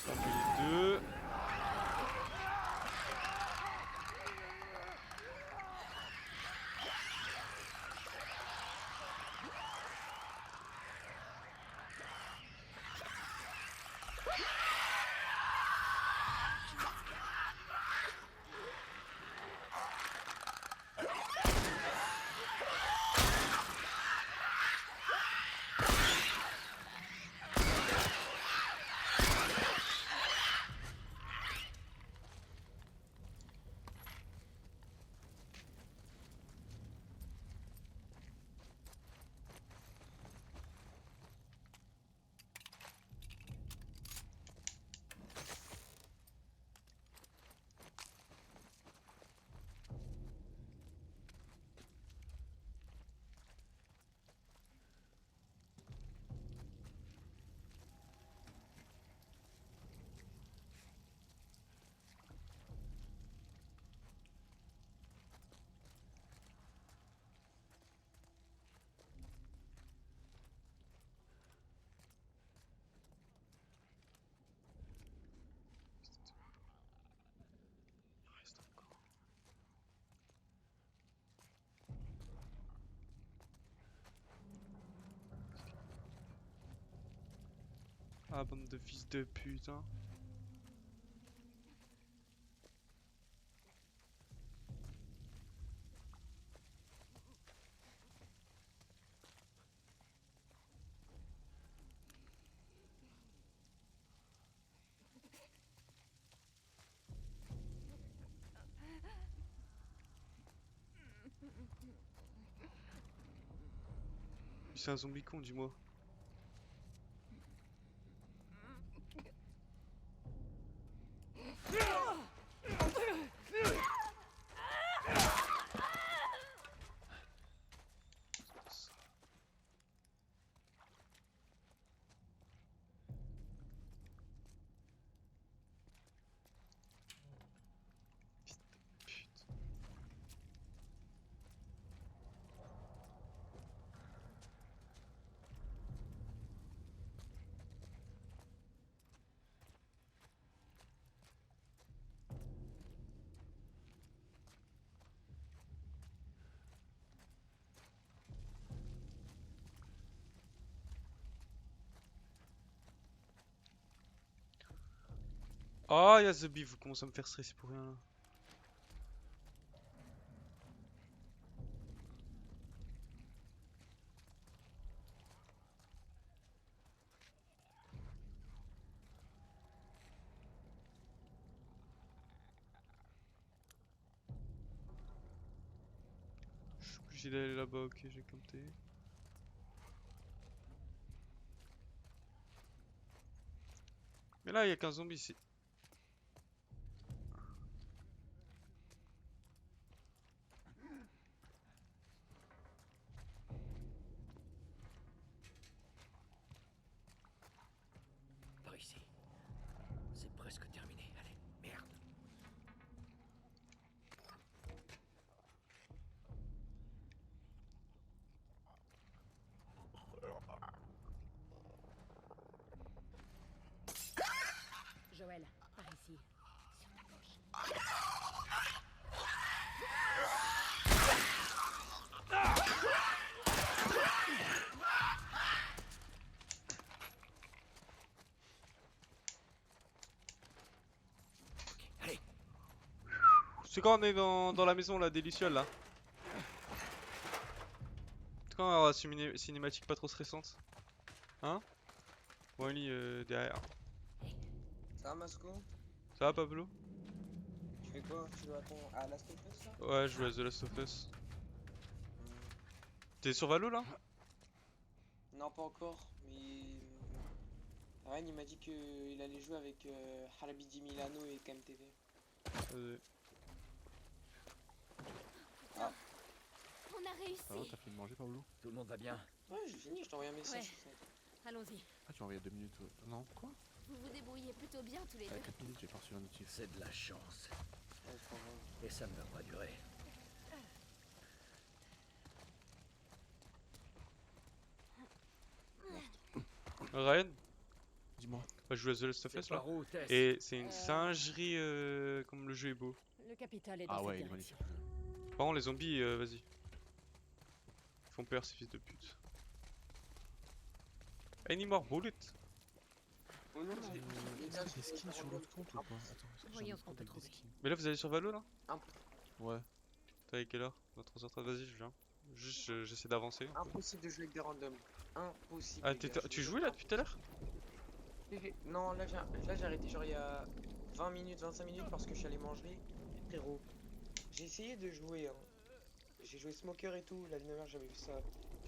Les deux. Il reste encore. Ah, bande de fils de pute, hein. C'est un zombie con, dis-moi. Fils de pute. Ah, y'a The Beef, vous commencez à me faire stresser pour rien là. Je suis obligé d'aller là-bas, ok, j'ai compté. Mais là, y'a qu'un zombie ici. Par ici. C'est presque terminé. Allez, merde. C'est quand on est dans la maison là, des lucioles là. C'est quand on va avoir une cinématique pas trop stressante. Hein? Wally derrière. Ça va, Masco? Ça va Pablo? Tu fais quoi? Tu joues à Last of Us, là? Ouais, je joue à The Last of Us. Hmm. T'es sur Valo là? Non, pas encore, mais... Ryan, il m'a dit qu'il allait jouer avec Harbi Di Milano et KMTV. Vas-y. On a réussi. Ça va, t'as fini de manger, Pablo? Tout le monde va bien? Ouais, j'ai fini, je t'ai envoyé un message. Ouais. sur ça. Allons-y. Ah, tu m'as envoyé 2 minutes. Non, quoi? Vous vous débrouillez plutôt bien tous les À deux. 4 minutes, j'ai pas reçu un notif. C'est de la chance. Ouais, c'est pas grave. Et ça ne va pas durer. Ryan? Dis-moi. Bah, je joue à The Last of C'est Us là. par où, Tess? Et c'est une singerie comme le jeu est beau. Le capital est dans Ah cette ouais, il est direction. magnifique. Par contre, les zombies, vas-y. Ils font peur ces fils de pute. Any more bullets? Oh non, Est-ce qu'il y a des skins sur l'autre compte ou pas? Attends, est-ce que j'ai Voyons un ce qu'on compte peut avec des trouver. skins? Mais là, vous allez sur Valo là? Ouais. T'as à quelle heure? Dans 3h30, vas-y, je viens. Juste, j'essaie d'avancer. Impossible de jouer avec des randoms. Impossible. Ah, les gars, tu je jouais là depuis tout à l'heure? Non, là j'ai arrêté genre il y a 20 minutes, 25 minutes parce que je suis allé manger. Frérot, j'ai essayé de jouer, hein. J'ai joué Smoker et tout, la dernière j'avais vu ça.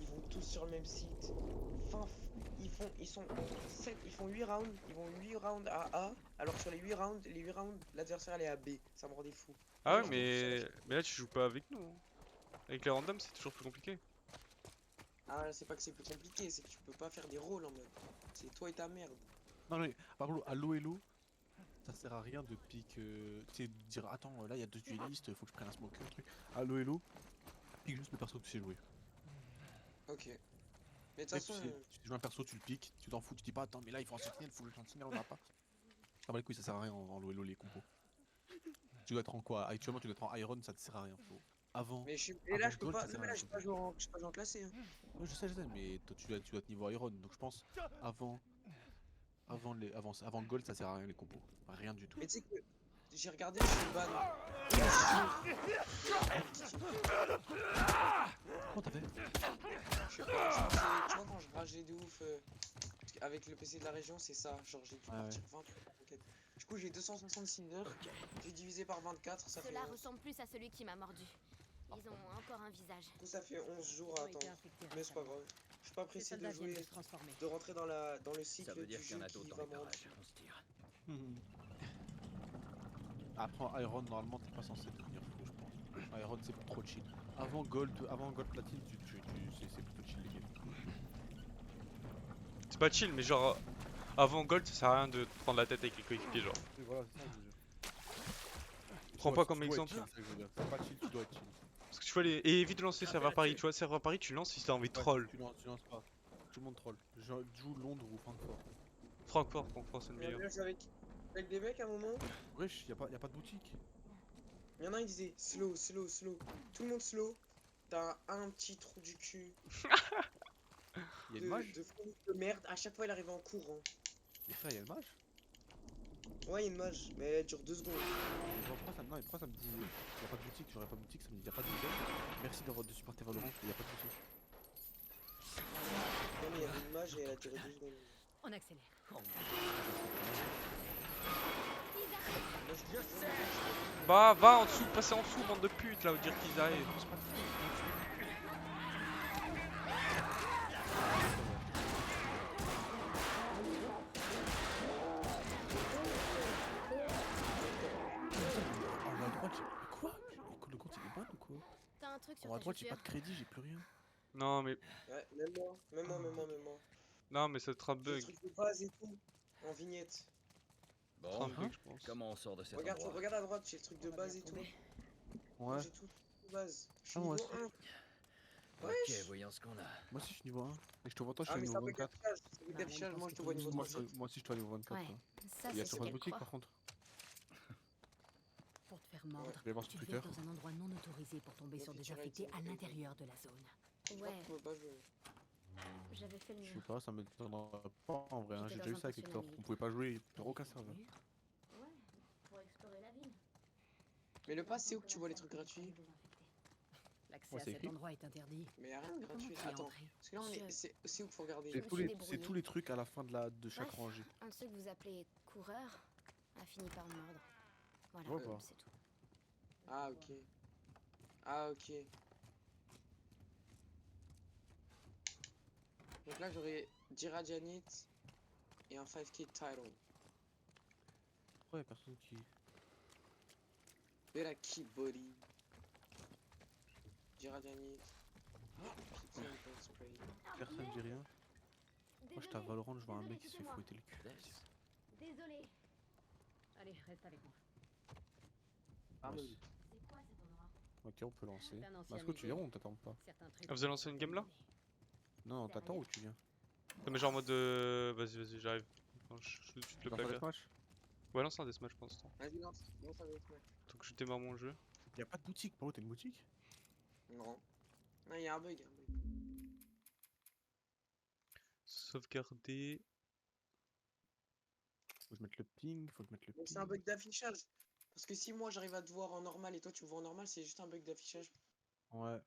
Ils vont tous sur le même site. Enfin, ils sont 7, ils font 8 rounds, ils vont 8 rounds à A, alors sur les 8 rounds, l'adversaire elle est à B. Ça me rendait fou. Ah ouais, Genre, mais là, tu joues pas avec nous, hein. Avec les randoms, c'est toujours plus compliqué. Ah là, c'est pas que c'est plus compliqué, c'est que tu peux pas faire des rôles en mode. C'est toi et ta merde. Non, mais Pablo, à l'eau, ça sert à rien de pique. Tu sais, de dire attends, là il y a 2 duellistes, faut que je prenne un smoker, un truc. À l'eau, pique juste le perso que tu sais jouer. Ok. Mais de Tu toute sais, façon, tu joues un perso, tu le piques, tu t'en fous, tu dis pas attends, mais là il faut un sentinelle, faut que je sentinelle, on a pas. Ah bah les couilles, ça sert à rien en l'eau les compos. Tu dois être en quoi? Actuellement, tu dois être en iron, ça te sert à rien. Faut... Avant. mais je suis. Et là, avant je peux gold, pas. ça Non, sert à mais là, rien, je suis faut pas joué en, je suis pas joué en classé. Hein. Ouais, je sais, mais toi, tu dois être niveau iron, donc je pense avant gold, ça sert à rien les compos. Rien du tout. Mais tu sais que j'ai regardé le ban. Comment t'as fait? Je sais pas, je pense que, tu vois, quand je rageais de ouf parce qu'avec le PC de la région, c'est ça. Genre, j'ai dû Ouais, partir 20 pour enquête. Du coup, j'ai 266 heures. J'ai divisé par 24, ça fait. Cela 11. ressemble plus à celui qui m'a mordu. Ils ont encore un visage. Du coup, ça fait 11 jours à Ont été attendre. infectés Mais c'est pas récemment. grave. Je suis pas Ces pressé de soldats viennent jouer, de se transformer. de rentrer dans le Ça cycle veut dire du qu'il y jeu en a qui d'autres dans va les me rendre. parages, on se tire. Après en iron, normalement, t'es pas censé devenir fou, je pense. Iron, c'est trop chill. Avant gold platine, c'est plutôt chill les games. C'est pas chill, mais genre, avant gold, ça sert à rien de te prendre la tête avec les coéquipiers, genre. Oui, voilà, c'est ça que je veux dire. Prends pas comme exemple. C'est pas chill, tu dois être chill. Parce que tu vois, et évite de lancer serveur Paris, tu vois, serveur Paris, tu lances si t'as envie de troll. Tu lances pas. Tout le monde troll. Je joue Londres ou Francfort. Francfort, c'est le meilleur. Là, je jouais avec des mecs à un moment. Wesh, y a pas de boutique. Il y en a un qui disait slow. Tout le monde slow. T'as un petit trou du cul Y'a une mage? de fou de merde. À chaque fois, il arrivait en courant. Y'a une mage? Ouais, il y a une mage, mais elle dure 2 secondes. Mais genre, pourquoi ça me dit y'a pas de boutique? J'aurais pas de boutique, ça me dit y'a pas de boutique. Merci de supporter Valorant, y'a pas de boutique. Non, mais il y avait une mage et elle a duré 2 secondes. On accélère. Bah, va en dessous, passez en dessous, bande de putes, là, où dire qu'ils arrivent. En haut à droite, j'ai. Quoi? Le compte il est ban ou quoi? T'as un truc sur En haut à ta droite, j'ai chaussure? pas de crédit, j'ai plus rien. Non, mais, Ouais, même moi. non, mais ça te un J'ai le bug. truc de base et tout. En vignette. Ça te Bon, un bug, je pense. comment on sort de cet Regarde, endroit? regarde à droite, j'ai le truc de On va base bien et tout. tomber. Moi, Ouais. j'ai tout de base. Je suis Ah, moi niveau aussi. 1. Ok, Wesh. voyons ce qu'on a. Moi aussi, je suis niveau 1. Et je te vois, toi, je Ah, suis mais niveau ça bug 24. d'affichage. Ça bug Bah, d'affichage, on moi je pense te que vois tout le niveau Moi, 37. moi aussi, je suis niveau 24. Ouais. Toi. Ça, Il y a c'est sur ce qu'elle boutique croit. par contre. Pour te faire mordre, Je vais voir tu sur devais Twitter. être dans un endroit non autorisé pour tomber sur des infectés à l'intérieur de la zone. Je crois que Ouais, tu peux pas jouer. j'avais fait le Je sais mien. pas, ça m'étonnerait pas en vrai. Hein. J'étais J'ai dans déjà eu un ça avec pensionnat Hector. On militaire. pouvait pas jouer sur aucun serveur. Ouais, pour explorer la ville. Mais le pass, c'est où que tu vois les trucs gratuits? L'accès Ouais, à c'est cet écrit. endroit est interdit. Mais y a rien de Comment gratuit. tu y es Attends, entré? parce que là, on est... Je- c'est où qu'il faut regarder? Je me suis C'est débrouillée. tous les trucs à la fin de chaque Bref, rangée. un de ceux que vous appelez coureur a fini par me mordre. Voilà, Je vois pas. c'est tout. Ah, ok. Ah, ok. Donc là, j'aurais 10 Radianite et un 5k title. Pourquoi y'a personne qui. Et la key body. 10 Radianite. Pitié, un peu de spray. Personne dit rien. Moi j'étais à Valorant, je vois un mec qui se fait fouetter le cul. Désolé. Allez, reste avec moi. Ah, mais Nice. C'est quoi cet endroit? Ok, on peut lancer. C'est un ancien Est-ce que tu musée. viens ou on t'attend pas? Certains trucs. Ah, vous allez lancer une game là? Non, on t'attend ou tu viens? Non mais genre en mode vas-y j'arrive. Enfin, je suis tout de suite le Dans un player. deathmatch? Ouais lance un deathmatch pour l'instant. vas-y, lance. Lance un autre match. Donc je démarre mon jeu. Y'a pas de boutique, Paro, t'as une boutique? Non. Non, il y a un bug. Il y a un bug. Sauvegarder. Faut que je mette le ping, faut que je mette le Donc c'est un ping. bug d'affichage. Parce que si moi j'arrive à te voir en normal et toi tu me vois en normal, c'est juste un bug d'affichage. Ouais.